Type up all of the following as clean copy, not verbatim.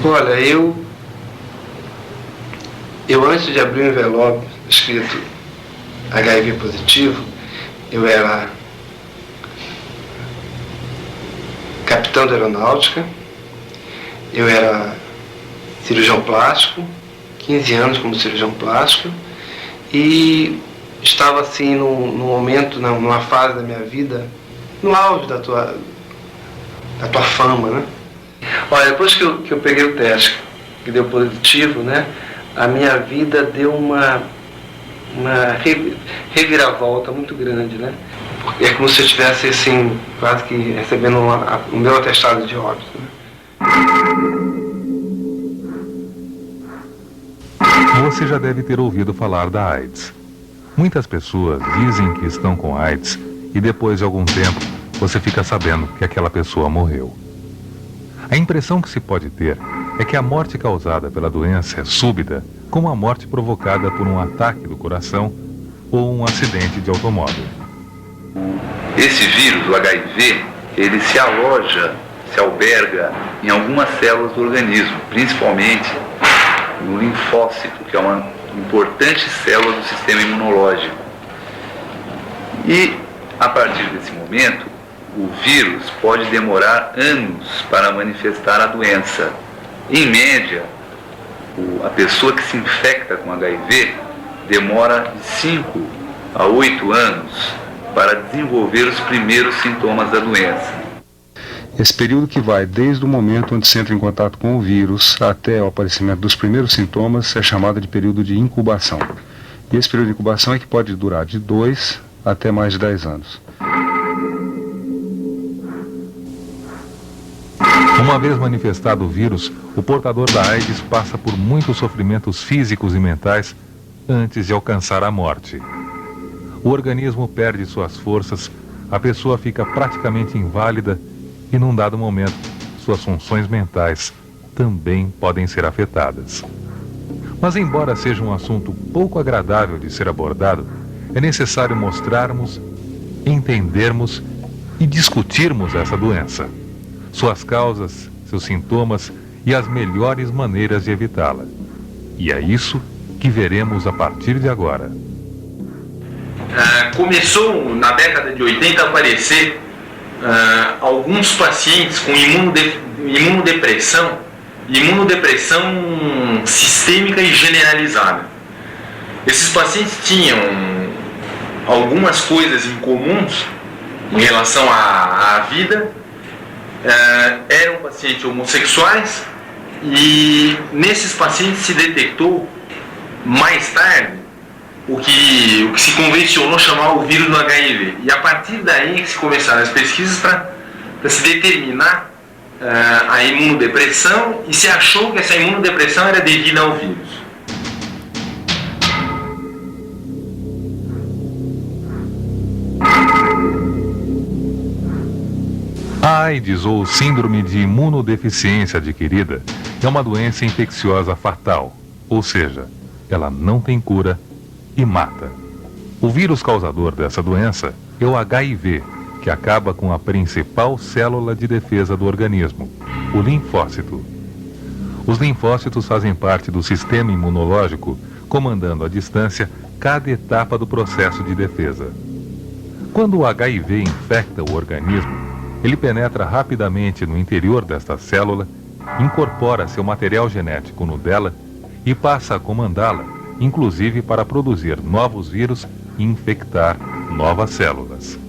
Olha, eu antes de abrir o envelope escrito HIV positivo, eu era capitão de aeronáutica, eu era cirurgião plástico, 15 anos como cirurgião plástico, e estava assim num momento, numa fase da minha vida, no auge da tua fama, né? Olha, depois que eu peguei o teste, que deu positivo, né, a minha vida deu uma reviravolta muito grande, né? Porque é como se eu estivesse, assim, quase que recebendo o meu atestado de óbito, né? Você já deve ter ouvido falar da AIDS. Muitas pessoas dizem que estão com AIDS e depois de algum tempo você fica sabendo que aquela pessoa morreu. A impressão que se pode ter é que a morte causada pela doença é súbita, como a morte provocada por um ataque do coração ou um acidente de automóvel. Esse vírus, o HIV, ele se aloja, se alberga em algumas células do organismo, principalmente no linfócito, que é uma importante célula do sistema imunológico. E, a partir desse momento, o vírus pode demorar anos para manifestar a doença. Em média, a pessoa que se infecta com HIV demora de 5 a 8 anos para desenvolver os primeiros sintomas da doença. Esse período que vai desde o momento onde se entra em contato com o vírus até o aparecimento dos primeiros sintomas é chamado de período de incubação. E esse período de incubação é que pode durar de 2 até mais de 10 anos. Uma vez manifestado o vírus, o portador da AIDS passa por muitos sofrimentos físicos e mentais antes de alcançar a morte. O organismo perde suas forças, a pessoa fica praticamente inválida e, num dado momento, suas funções mentais também podem ser afetadas. Mas, embora seja um assunto pouco agradável de ser abordado, é necessário mostrarmos, entendermos e discutirmos essa doença, suas causas, seus sintomas e as melhores maneiras de evitá-la. E é isso que veremos a partir de agora. Começou na década de 80 a aparecer alguns pacientes com imunodepressão sistêmica e generalizada. Esses pacientes tinham algumas coisas em comuns em relação à vida, eram pacientes homossexuais, e nesses pacientes se detectou mais tarde o que se convencionou chamar o vírus do HIV. E a partir daí que se começaram as pesquisas para se determinar a imunodepressão, e se achou que essa imunodepressão era devida ao vírus. A AIDS, ou síndrome de imunodeficiência adquirida, é uma doença infecciosa fatal, ou seja, ela não tem cura e mata. O vírus causador dessa doença é o HIV, que acaba com a principal célula de defesa do organismo, o linfócito. Os linfócitos fazem parte do sistema imunológico, comandando à distância cada etapa do processo de defesa. Quando o HIV infecta o organismo, ele penetra rapidamente no interior desta célula, incorpora seu material genético no dela e passa a comandá-la, inclusive para produzir novos vírus e infectar novas células.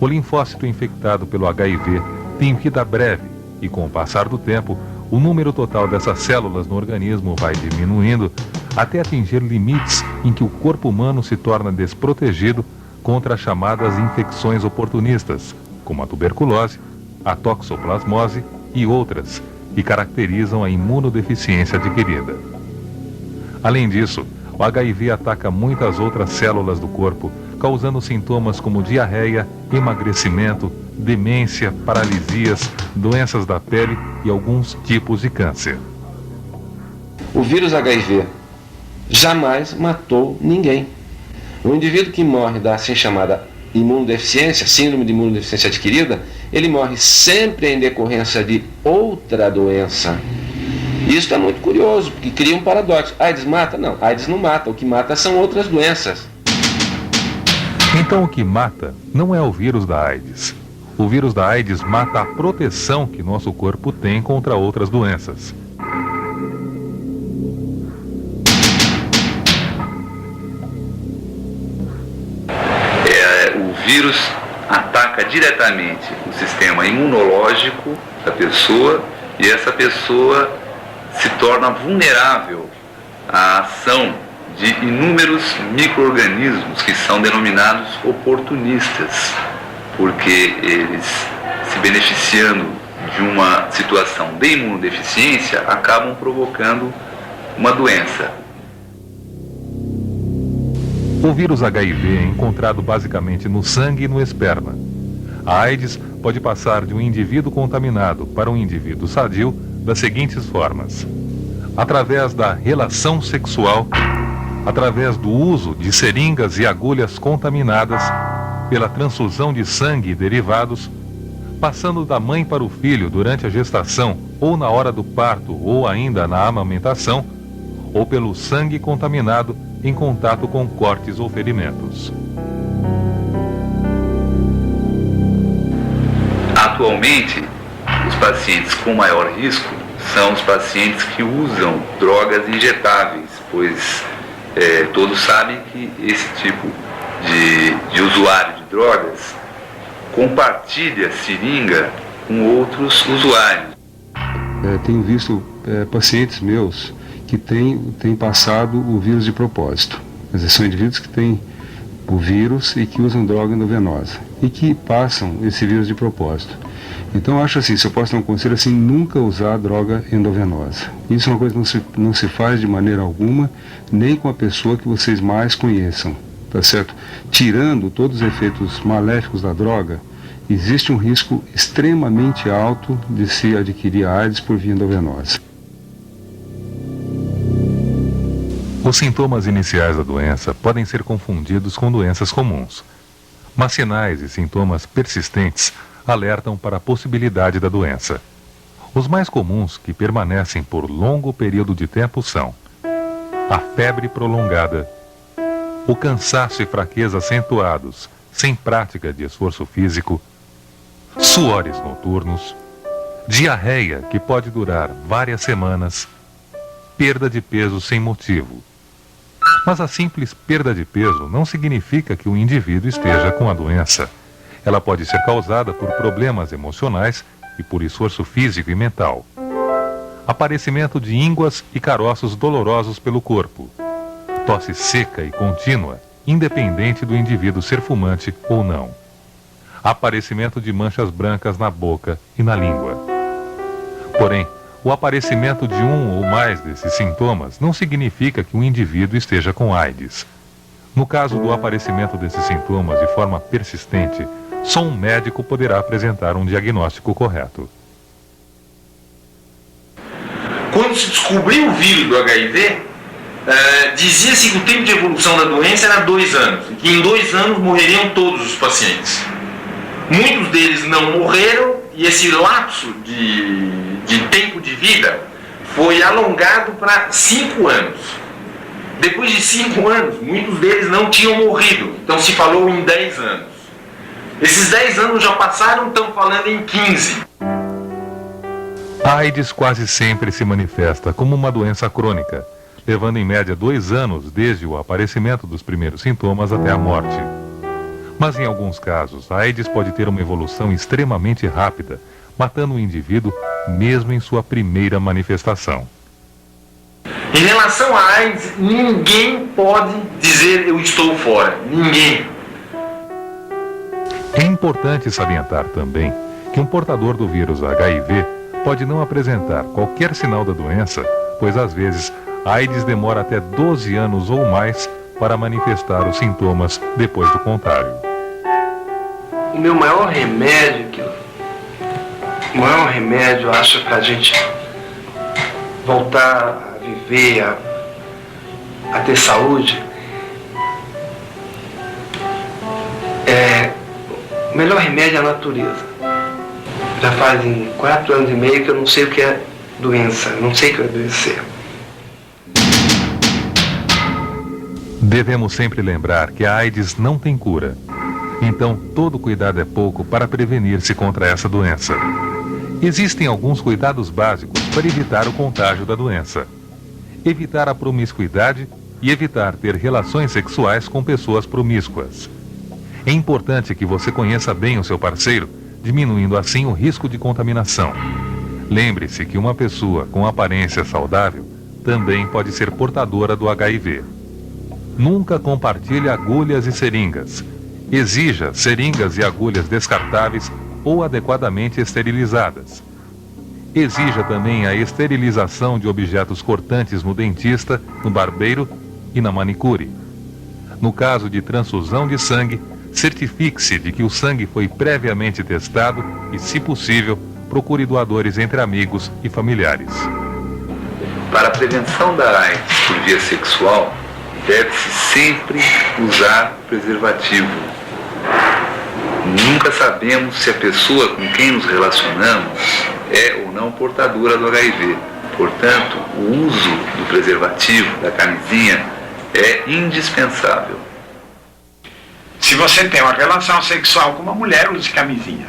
O linfócito infectado pelo HIV tem vida breve e, com o passar do tempo, o número total dessas células no organismo vai diminuindo até atingir limites em que o corpo humano se torna desprotegido contra as chamadas infecções oportunistas, como a tuberculose, a toxoplasmose e outras, que caracterizam a imunodeficiência adquirida. Além disso, o HIV ataca muitas outras células do corpo, causando sintomas como diarreia, emagrecimento, demência, paralisias, doenças da pele e alguns tipos de câncer. O vírus HIV jamais matou ninguém. O indivíduo que morre da assim chamada imunodeficiência, síndrome de imunodeficiência adquirida, ele morre sempre em decorrência de outra doença. Isso é muito curioso, porque cria um paradoxo. AIDS mata? Não, AIDS não mata. O que mata são outras doenças. Então o que mata não é o vírus da AIDS. O vírus da AIDS mata a proteção que nosso corpo tem contra outras doenças. O vírus ataca diretamente o sistema imunológico da pessoa e essa pessoa se torna vulnerável à ação de inúmeros micro-organismos que são denominados oportunistas, porque eles, se beneficiando de uma situação de imunodeficiência, acabam provocando uma doença. O vírus HIV é encontrado basicamente no sangue e no esperma. A AIDS pode passar de um indivíduo contaminado para um indivíduo sadio das seguintes formas: através da relação sexual, através do uso de seringas e agulhas contaminadas, pela transfusão de sangue e derivados, passando da mãe para o filho durante a gestação ou na hora do parto ou ainda na amamentação, ou pelo sangue contaminado em contato com cortes ou ferimentos. Atualmente, os pacientes com maior risco são os pacientes que usam drogas injetáveis, pois todos sabem que esse tipo de usuário de drogas compartilha seringa com outros usuários. Tenho visto pacientes meus que têm passado o vírus de propósito. Quer dizer, são indivíduos que têm o vírus e que usam droga endovenosa e que passam esse vírus de propósito. Então eu acho assim, se eu posso dar um conselho assim, nunca usar droga endovenosa. Isso é uma coisa que não se faz de maneira alguma, nem com a pessoa que vocês mais conheçam, tá certo? Tirando todos os efeitos maléficos da droga, existe um risco extremamente alto de se adquirir a AIDS por via endovenosa. Os sintomas iniciais da doença podem ser confundidos com doenças comuns, mas sinais e sintomas persistentes alertam para a possibilidade da doença. Os mais comuns, que permanecem por longo período de tempo, são a febre prolongada, o cansaço e fraqueza acentuados, sem prática de esforço físico, suores noturnos, diarreia que pode durar várias semanas, perda de peso sem motivo. Mas a simples perda de peso não significa que o indivíduo esteja com a doença. Ela pode ser causada por problemas emocionais e por esforço físico e mental. Aparecimento de ínguas e caroços dolorosos pelo corpo. Tosse seca e contínua, independente do indivíduo ser fumante ou não. Aparecimento de manchas brancas na boca e na língua. Porém, o aparecimento de um ou mais desses sintomas não significa que o indivíduo esteja com AIDS. No caso do aparecimento desses sintomas de forma persistente, só um médico poderá apresentar um diagnóstico correto. Quando se descobriu o vírus do HIV, dizia-se que o tempo de evolução da doença era 2 anos, e que em 2 anos morreriam todos os pacientes. Muitos deles não morreram, e esse lapso de tempo de vida foi alongado para 5 anos. Depois de 5 anos, muitos deles não tinham morrido, então se falou em 10 anos. Esses 10 anos já passaram, estão falando em 15. A AIDS quase sempre se manifesta como uma doença crônica, levando em média 2 anos desde o aparecimento dos primeiros sintomas até a morte. Mas em alguns casos, a AIDS pode ter uma evolução extremamente rápida, matando o indivíduo mesmo em sua primeira manifestação. Em relação à AIDS, ninguém pode dizer eu estou fora. Ninguém. É importante salientar também que um portador do vírus HIV pode não apresentar qualquer sinal da doença, pois às vezes a AIDS demora até 12 anos ou mais para manifestar os sintomas depois do contágio. O meu maior remédio, eu acho, para a gente voltar a viver, a ter saúde, o melhor remédio é a natureza. Já fazem 4 anos e meio que eu não sei o que é doença, não sei que vai adoecer. Devemos sempre lembrar que a AIDS não tem cura. Então, todo cuidado é pouco para prevenir-se contra essa doença. Existem alguns cuidados básicos para evitar o contágio da doença. Evitar a promiscuidade e evitar ter relações sexuais com pessoas promíscuas. É importante que você conheça bem o seu parceiro, diminuindo assim o risco de contaminação. Lembre-se que uma pessoa com aparência saudável também pode ser portadora do HIV. Nunca compartilhe agulhas e seringas. Exija seringas e agulhas descartáveis ou adequadamente esterilizadas. Exija também a esterilização de objetos cortantes no dentista, no barbeiro e na manicure. No caso de transfusão de sangue, certifique-se de que o sangue foi previamente testado e, se possível, procure doadores entre amigos e familiares. Para a prevenção da AIDS por via sexual, deve-se sempre usar preservativo. Nunca sabemos se a pessoa com quem nos relacionamos é ou não portadora do HIV. Portanto, o uso do preservativo, da camisinha, é indispensável. Se você tem uma relação sexual com uma mulher, use camisinha.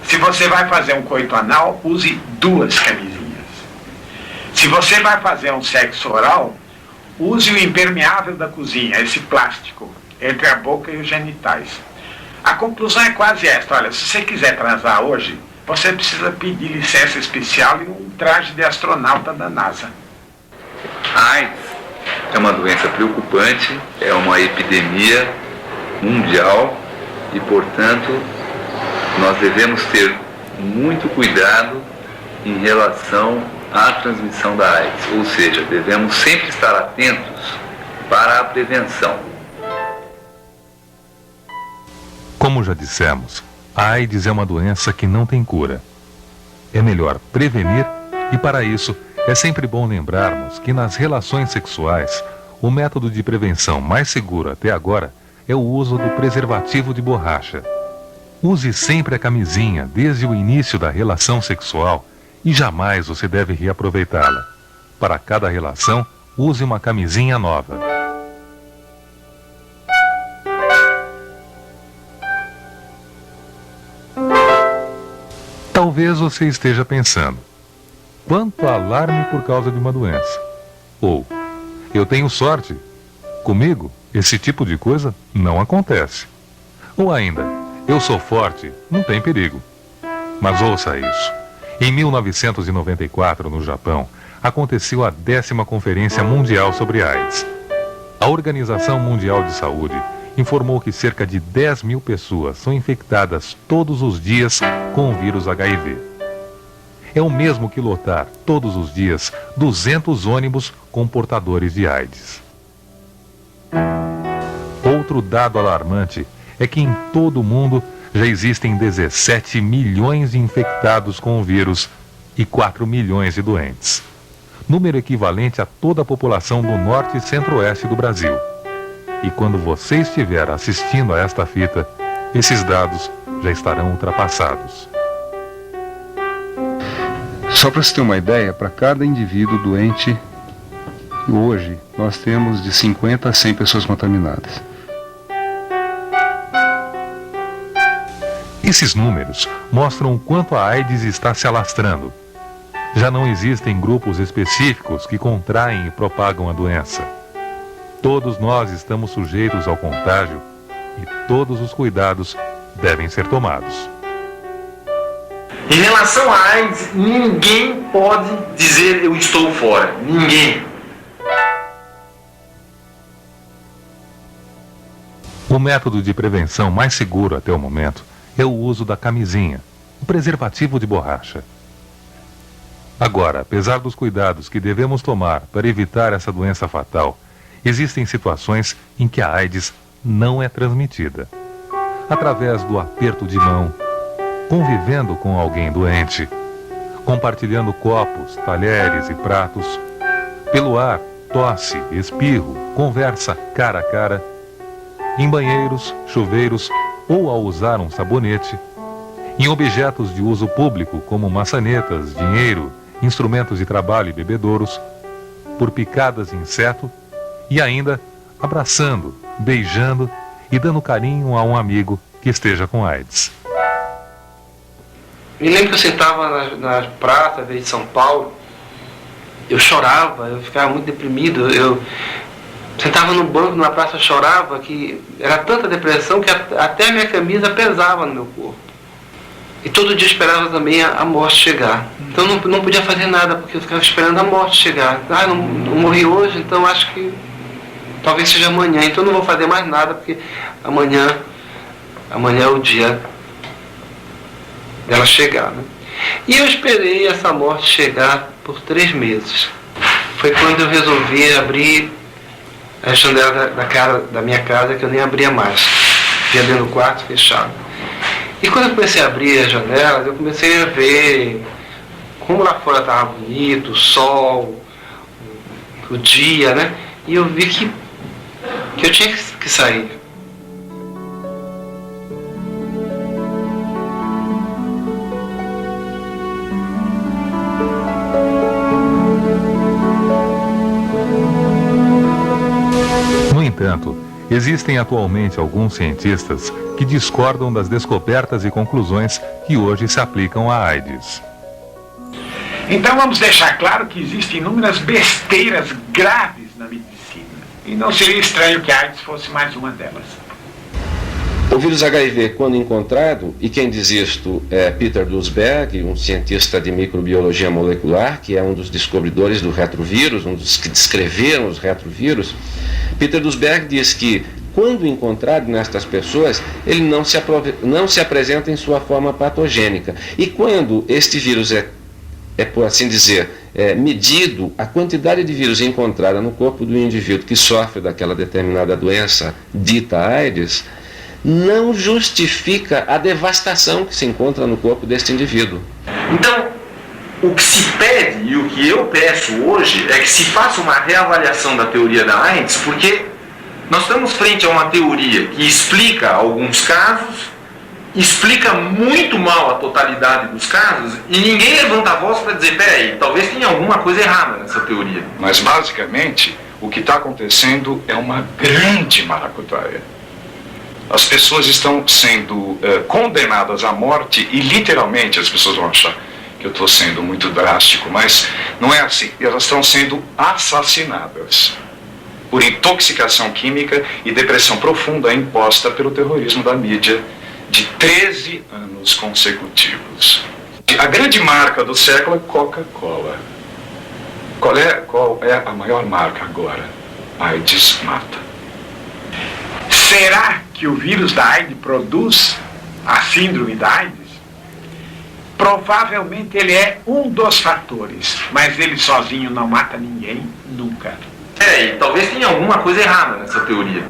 Se você vai fazer um coito anal, use 2 camisinhas. Se você vai fazer um sexo oral, use o impermeável da cozinha, esse plástico, entre a boca e os genitais. A conclusão é quase esta: olha, se você quiser transar hoje, você precisa pedir licença especial e um traje de astronauta da NASA. A AIDS é uma doença preocupante, é uma epidemia mundial e, portanto, nós devemos ter muito cuidado em relação à transmissão da AIDS, ou seja, devemos sempre estar atentos para a prevenção. Como já dissemos, a AIDS é uma doença que não tem cura. É melhor prevenir e, para isso, é sempre bom lembrarmos que nas relações sexuais, o método de prevenção mais seguro até agora é o uso do preservativo de borracha. Use sempre a camisinha desde o início da relação sexual e jamais você deve reaproveitá-la. Para cada relação, use uma camisinha nova. Talvez você esteja pensando: quanto alarme por causa de uma doença. Ou, eu tenho sorte. Comigo, esse tipo de coisa não acontece. Ou ainda, eu sou forte, não tem perigo. Mas ouça isso. Em 1994, no Japão, aconteceu a 10ª Conferência Mundial sobre AIDS. A Organização Mundial de Saúde informou que cerca de 10 mil pessoas são infectadas todos os dias com o vírus HIV. É o mesmo que lotar todos os dias 200 ônibus com portadores de AIDS. Outro dado alarmante é que em todo o mundo já existem 17 milhões de infectados com o vírus e 4 milhões de doentes. Número equivalente a toda a população do norte e centro-oeste do Brasil. E quando você estiver assistindo a esta fita, esses dados já estarão ultrapassados. Só para você ter uma ideia, para cada indivíduo doente, hoje nós temos de 50 a 100 pessoas contaminadas. Esses números mostram o quanto a AIDS está se alastrando. Já não existem grupos específicos que contraem e propagam a doença. Todos nós estamos sujeitos ao contágio e todos os cuidados devem ser tomados. Em relação à AIDS, ninguém pode dizer eu estou fora. Ninguém. O método de prevenção mais seguro até o momento é o uso da camisinha, o preservativo de borracha. Agora, apesar dos cuidados que devemos tomar para evitar essa doença fatal, existem situações em que a AIDS não é transmitida. Através do aperto de mão, convivendo com alguém doente, compartilhando copos, talheres e pratos, pelo ar, tosse, espirro, conversa cara a cara, em banheiros, chuveiros ou ao usar um sabonete, em objetos de uso público como maçanetas, dinheiro instrumentos de trabalho e bebedouros, por picadas de inseto e ainda abraçando, beijando e dando carinho a um amigo que esteja com AIDS. Me lembro que eu sentava na praça de São Paulo, eu chorava, eu ficava muito deprimido, eu sentava no banco na praça, eu chorava, que era tanta depressão que até a minha camisa pesava no meu corpo. E todo dia eu esperava também a morte chegar. Então não podia fazer nada, porque eu ficava esperando a morte chegar. Não morri hoje, então acho que talvez seja amanhã, então não vou fazer mais nada, porque amanhã é o dia dela chegar, né? E eu esperei essa morte chegar por 3 meses. Foi quando eu resolvi abrir a janela da minha casa, que eu nem abria mais. Via dentro do quarto fechado. E quando eu comecei a abrir as janelas, eu comecei a ver como lá fora estava bonito, o sol, o dia, né? E eu vi que eu tinha que sair. No entanto, existem atualmente alguns cientistas que discordam das descobertas e conclusões que hoje se aplicam à AIDS. Então vamos deixar claro que existem inúmeras besteiras graves na medicina. E não seria estranho que a AIDS fosse mais uma delas. O vírus HIV, quando encontrado, e quem diz isto é Peter Duesberg, um cientista de microbiologia molecular, que é um dos descobridores do retrovírus, um dos que descreveram os retrovírus. Peter Duesberg diz que, quando encontrado nestas pessoas, ele não se apresenta em sua forma patogênica. E quando este vírus é por assim dizer, medido, a quantidade de vírus encontrada no corpo do indivíduo que sofre daquela determinada doença dita AIDS, não justifica a devastação que se encontra no corpo deste indivíduo. Então, o que se pede e o que eu peço hoje é que se faça uma reavaliação da teoria da AIDS, porque nós estamos frente a uma teoria que explica alguns casos, explica muito mal a totalidade dos casos, e ninguém levanta a voz para dizer, peraí, talvez tenha alguma coisa errada nessa teoria. Mas basicamente, o que está acontecendo é uma grande maracutaia. As pessoas estão sendo condenadas à morte, e literalmente as pessoas vão achar que eu estou sendo muito drástico, mas não é assim. Elas estão sendo assassinadas por intoxicação química e depressão profunda imposta pelo terrorismo da mídia de 13 anos consecutivos. A grande marca do século é Coca-Cola. Qual é a maior marca agora? AIDS mata. Será que o vírus da AIDS produz a síndrome da AIDS? Provavelmente ele é um dos fatores, mas ele sozinho não mata ninguém, nunca. Peraí, talvez tenha alguma coisa errada nessa teoria.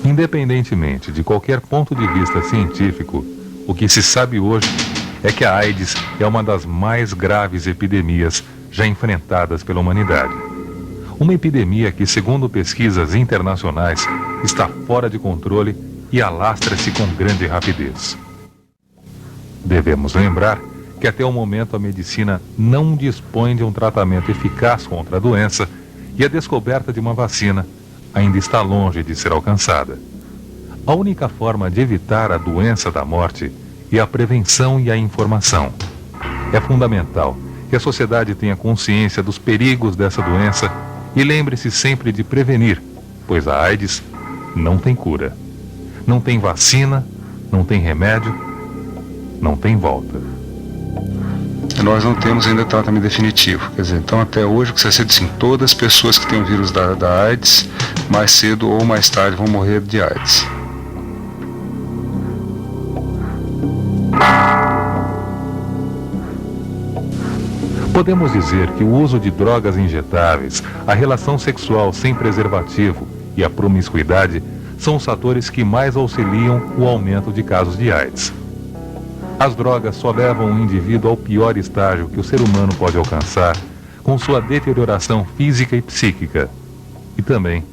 Independentemente de qualquer ponto de vista científico, o que se sabe hoje é que a AIDS é uma das mais graves epidemias já enfrentadas pela humanidade. Uma epidemia que, segundo pesquisas internacionais, está fora de controle e alastra-se com grande rapidez. Devemos lembrar que até o momento a medicina não dispõe de um tratamento eficaz contra a doença e a descoberta de uma vacina ainda está longe de ser alcançada. A única forma de evitar a doença da morte é a prevenção e a informação. É fundamental que a sociedade tenha consciência dos perigos dessa doença e lembre-se sempre de prevenir, pois a AIDS não tem cura. Não tem vacina, não tem remédio, não tem volta. Nós não temos ainda tratamento definitivo. Quer dizer, então até hoje o que se sabe assim, todas as pessoas que têm o vírus da AIDS, mais cedo ou mais tarde vão morrer de AIDS. Podemos dizer que o uso de drogas injetáveis, a relação sexual sem preservativo e a promiscuidade são os fatores que mais auxiliam o aumento de casos de AIDS. As drogas só levam o indivíduo ao pior estágio que o ser humano pode alcançar, com sua deterioração física e psíquica. E também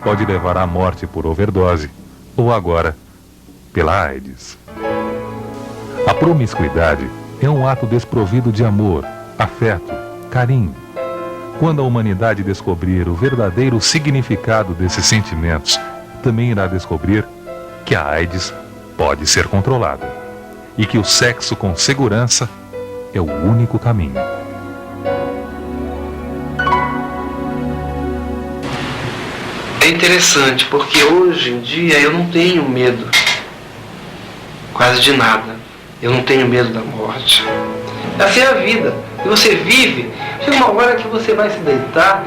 pode levar à morte por overdose, ou agora, pela AIDS. A promiscuidade é um ato desprovido de amor, afeto, carinho. Quando a humanidade descobrir o verdadeiro significado desses sentimentos, também irá descobrir que a AIDS pode ser controlada e que o sexo com segurança é o único caminho. É interessante, porque hoje em dia eu não tenho medo quase de nada. Eu não tenho medo da morte. Essa é a vida. E você vive, chega uma hora que você vai se deitar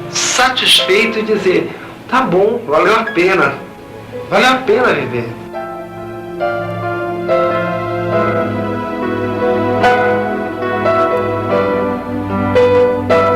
satisfeito e dizer, tá bom, valeu a pena. Valeu a pena viver.